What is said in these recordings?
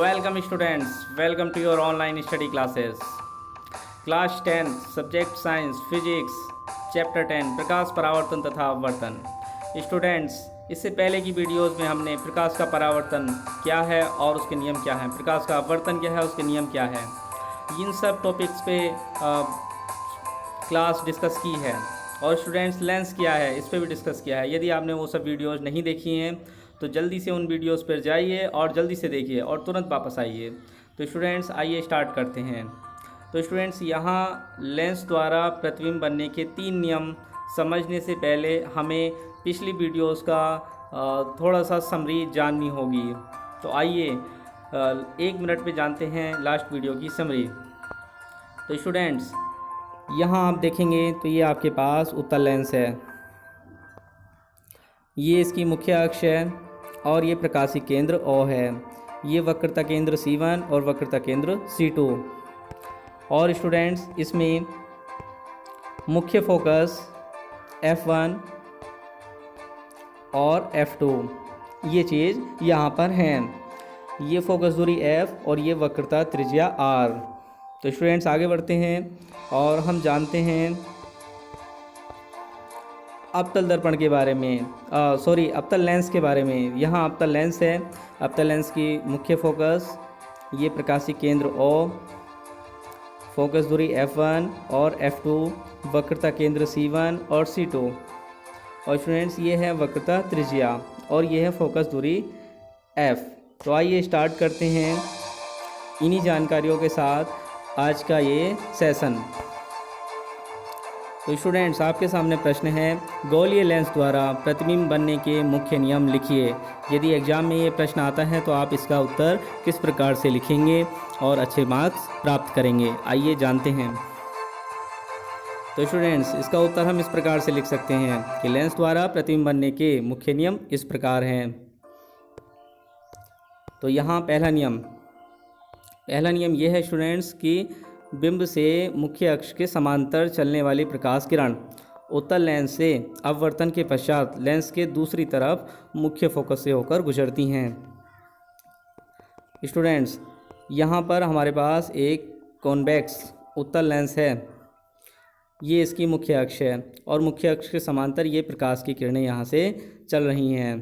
Welcome students, welcome to your online study classes. Class 10 Subject Science Physics Chapter 10 प्रकाश परावर्तन तथा अपवर्तन। Students, इससे पहले की वीडियोस में हमने प्रकाश का परावर्तन क्या है और उसके नियम क्या हैं, प्रकाश का अपवर्तन क्या है, उसके नियम क्या है, इन सब टॉपिक्स पे क्लास डिस्कस की है। और स्टूडेंट्स, लेंस क्या है इस पर भी डिस्कस किया है। यदि आपने वो सब वीडियोस नहीं देखी हैं तो जल्दी से उन वीडियोस पर जाइए और जल्दी से देखिए और तुरंत वापस आइए। तो स्टूडेंट्स, आइए स्टार्ट करते हैं। तो स्टूडेंट्स, यहाँ लेंस द्वारा प्रतिबिंब बनने के 3 नियम समझने से पहले हमें पिछली वीडियोस का थोड़ा सा समरी जाननी होगी। तो आइए 1 मिनट में जानते हैं लास्ट वीडियो की समरी। तो स्टूडेंट्स, यहाँ आप देखेंगे तो ये आपके पास उत्तल लेंस है, ये इसकी मुख्य अक्ष है और ये प्रकाशीय केंद्र O है। ये वक्रता केंद्र C1 और वक्रता केंद्र C2। और स्टूडेंट्स, इसमें मुख्य फोकस F1 और F2 ये चीज़ यहाँ पर हैं। ये फोकस दूरी F और ये वक्रता त्रिज्या R। तो स्टूडेंट्स, आगे बढ़ते हैं और हम जानते हैं अवतल दर्पण के बारे में, अवतल लेंस के बारे में। यहाँ अवतल लेंस है, अवतल लेंस की मुख्य फोकस ये प्रकाशीय केंद्र O, फोकस दूरी F1 और F2, वक्रता केंद्र C1 और C2। और स्टूडेंट्स, ये है वक्रता त्रिज्या और ये है फोकस दूरी F। तो आइए स्टार्ट करते हैं इन्हीं जानकारियों के साथ आज का ये सेशन। तो स्टूडेंट्स, आपके सामने प्रश्न है, गोलीय लेंस द्वारा प्रतिबिंब बनने के मुख्य नियम लिखिए। यदि एग्जाम में ये प्रश्न आता है तो आप इसका उत्तर किस प्रकार से लिखेंगे और अच्छे मार्क्स प्राप्त करेंगे, आइए जानते हैं। तो स्टूडेंट्स, इसका उत्तर हम इस प्रकार से लिख सकते हैं कि लेंस द्वारा प्रतिबिंब बनने के मुख्य नियम इस प्रकार हैं। तो यहाँ पहला नियम ये है स्टूडेंट्स कि बिंब से मुख्य अक्ष के समांतर चलने वाली प्रकाश किरण उत्तल लेंस से अपवर्तन के पश्चात लेंस के दूसरी तरफ मुख्य फोकस से होकर गुजरती हैं। स्टूडेंट्स, यहाँ पर हमारे पास एक कॉन्वेक्स उत्तल लेंस है, ये इसकी मुख्य अक्ष है और मुख्य अक्ष के समांतर ये प्रकाश की किरणें यहाँ से चल रही हैं।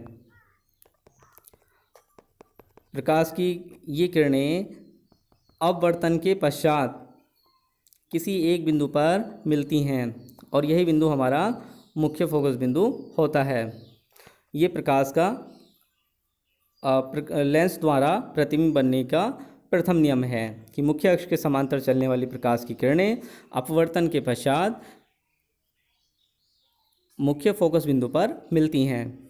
प्रकाश की ये किरणें अपवर्तन के पश्चात किसी एक बिंदु पर मिलती हैं और यही बिंदु हमारा मुख्य फोकस बिंदु होता है। ये प्रकाश का लेंस द्वारा प्रतिबिंब बनने का प्रथम नियम है कि मुख्य अक्ष के समांतर चलने वाली प्रकाश की किरणें अपवर्तन के पश्चात मुख्य फोकस बिंदु पर मिलती हैं।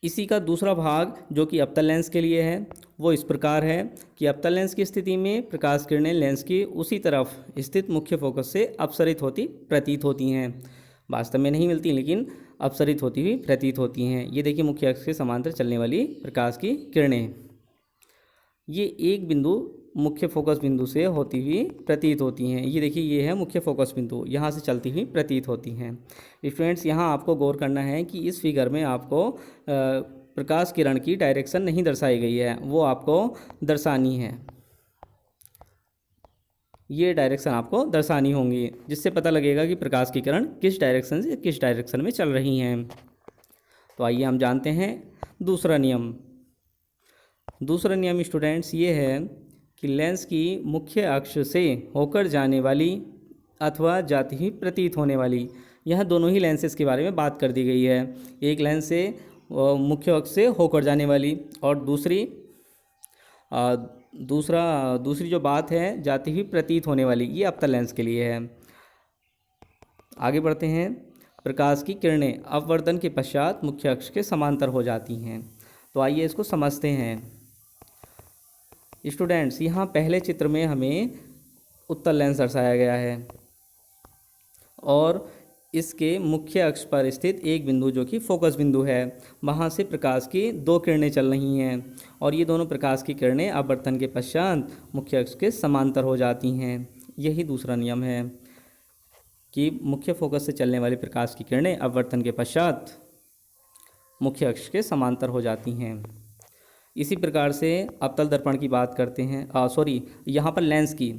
इसी का दूसरा भाग जो कि अवतल लेंस के लिए है वो इस प्रकार है कि अवतल लेंस की स्थिति में प्रकाश किरणें लेंस की उसी तरफ स्थित मुख्य फोकस से अपसरित होती प्रतीत होती हैं। वास्तव में नहीं मिलती लेकिन अपसरित होती हुई प्रतीत होती हैं। ये देखिए मुख्य अक्ष के समांतर चलने वाली प्रकाश की किरणें, ये एक बिंदु मुख्य फोकस बिंदु से होती हुई प्रतीत होती हैं। ये देखिए, ये है मुख्य फोकस बिंदु, यहाँ से चलती हुई प्रतीत होती हैं। स्टूडेंट्स, यहाँ आपको गौर करना है कि इस फिगर में आपको प्रकाश किरण की डायरेक्शन नहीं दर्शाई गई है, वो आपको दर्शानी है। ये डायरेक्शन आपको दर्शानी होंगी जिससे पता लगेगा कि प्रकाश की किरण किस डायरेक्शन से किस डायरेक्शन में चल रही हैं। तो आइए हम जानते हैं दूसरा नियम। दूसरा नियम स्टूडेंट्स ये है कि लेंस की मुख्य अक्ष से होकर जाने वाली अथवा जाती हुई प्रतीत होने वाली, यह दोनों ही लेंसेज के बारे में बात कर दी गई है। एक लेंस से मुख्य अक्ष से होकर जाने वाली और दूसरी जो बात है जाती हुई प्रतीत होने वाली, ये अवतल लेंस के लिए है। आगे बढ़ते हैं। प्रकाश की किरणें अपवर्तन के पश्चात मुख्य अक्ष के समांतर हो जाती हैं। तो आइए इसको समझते हैं। स्टूडेंट्स, यहाँ पहले चित्र में हमें उत्तल लेंस दर्शाया गया है और इसके मुख्य अक्ष पर स्थित एक बिंदु जो कि फोकस बिंदु है, वहाँ से प्रकाश की 2 किरणें चल रही हैं और ये दोनों प्रकाश की किरणें अपवर्तन के पश्चात मुख्य अक्ष के समांतर हो जाती हैं। यही दूसरा नियम है कि मुख्य फोकस से चलने वाली प्रकाश की किरणें अपवर्तन के पश्चात मुख्य अक्ष के समांतर हो जाती हैं। इसी प्रकार से अवतल दर्पण की बात करते हैं, सॉरी यहाँ पर लेंस की,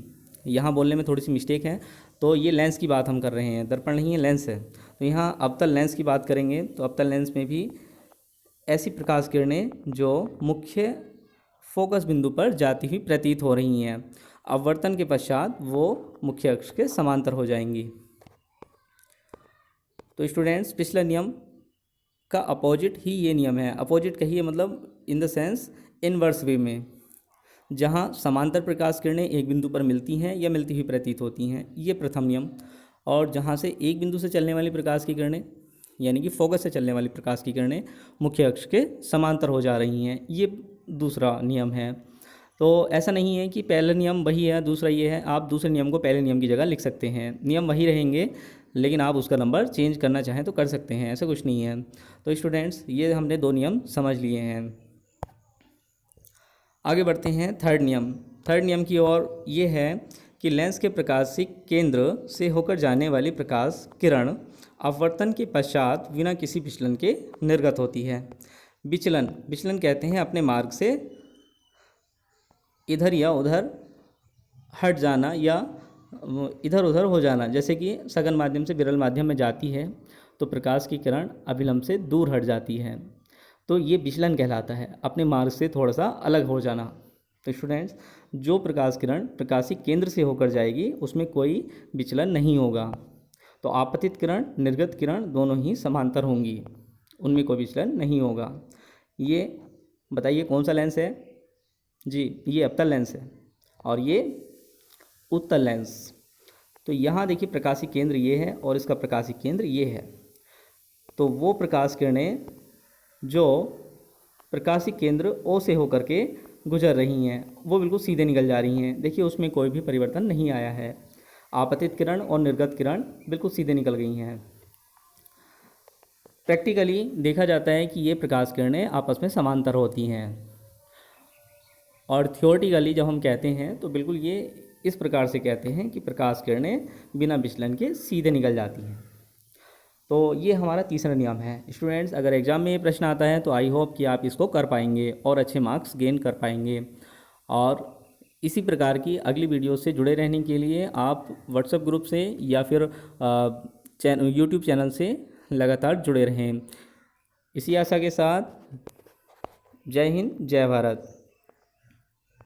यहाँ बोलने में थोड़ी सी मिस्टेक है। तो ये लेंस की बात हम कर रहे हैं, दर्पण नहीं है, लेंस है। तो यहाँ अवतल लेंस की बात करेंगे तो अवतल लेंस में भी ऐसी प्रकाश किरणें जो मुख्य फोकस बिंदु पर जाती हुई प्रतीत हो रही हैं, अपवर्तन के पश्चात वो मुख्य अक्ष के समांतर हो जाएंगी। तो स्टूडेंट्स, पिछला नियम का अपोजिट ही ये नियम है। अपोजिट कहिए मतलब इन द सेंस इनवर्स वे में, जहाँ समांतर प्रकाश किरणें एक बिंदु पर मिलती हैं या मिलती हुई प्रतीत होती हैं, ये प्रथम नियम। और जहाँ से एक बिंदु से चलने वाली प्रकाश की किरणें, यानी कि फोकस से चलने वाली प्रकाश की किरणें मुख्य अक्ष के समांतर हो जा रही हैं, ये दूसरा नियम है। तो ऐसा नहीं है कि पहला नियम वही है दूसरा ये है, आप दूसरे नियम को पहले नियम की जगह लिख सकते हैं। नियम वही रहेंगे, लेकिन आप उसका नंबर चेंज करना चाहें तो कर सकते हैं, ऐसा कुछ नहीं है। तो स्टूडेंट्स, ये हमने 2 नियम समझ लिए हैं। आगे बढ़ते हैं थर्ड नियम। थर्ड नियम की ओर ये है कि लेंस के प्रकाशिक केंद्र से होकर जाने वाली प्रकाश किरण अपवर्तन के पश्चात बिना किसी विचलन के निर्गत होती है। विचलन कहते हैं अपने मार्ग से इधर या उधर हट जाना या इधर उधर हो जाना। जैसे कि सघन माध्यम से विरल माध्यम में जाती है तो प्रकाश की किरण अभिलंब से दूर हट जाती है, तो ये विचलन कहलाता है, अपने मार्ग से थोड़ा सा अलग हो जाना। तो स्टूडेंट्स, जो प्रकाश किरण प्रकाशिक केंद्र से होकर जाएगी उसमें कोई विचलन नहीं होगा। तो आपतित किरण, निर्गत किरण दोनों ही समांतर होंगी, उनमें कोई विचलन नहीं होगा। ये बताइए कौन सा लेंस है? जी, ये अवतल लेंस है और ये उत्तल लेंस। तो यहाँ देखिए प्रकाशिक केंद्र ये है और इसका प्रकाशिक केंद्र ये है। तो वो प्रकाश किरणें जो प्रकाशिक केंद्र ओ से होकर के गुजर रही हैं वो बिल्कुल सीधे निकल जा रही हैं। देखिए उसमें कोई भी परिवर्तन नहीं आया है। आपतित किरण और निर्गत किरण बिल्कुल सीधे निकल गई हैं। प्रैक्टिकली देखा जाता है कि ये प्रकाश किरणें आपस में समांतर होती हैं, और थियोरेटिकली जब हम कहते हैं तो बिल्कुल ये इस प्रकार से कहते हैं कि प्रकाश किरणें बिना विचलन के सीधे निकल जाती हैं। तो ये हमारा तीसरा नियम है। स्टूडेंट्स, अगर एग्ज़ाम में ये प्रश्न आता है तो आई होप कि आप इसको कर पाएंगे और अच्छे मार्क्स गेन कर पाएंगे। और इसी प्रकार की अगली वीडियो से जुड़े रहने के लिए आप व्हाट्सएप ग्रुप से या फिर यूट्यूब चैनल से लगातार जुड़े रहें। इसी आशा के साथ जय हिंद, जय भारत।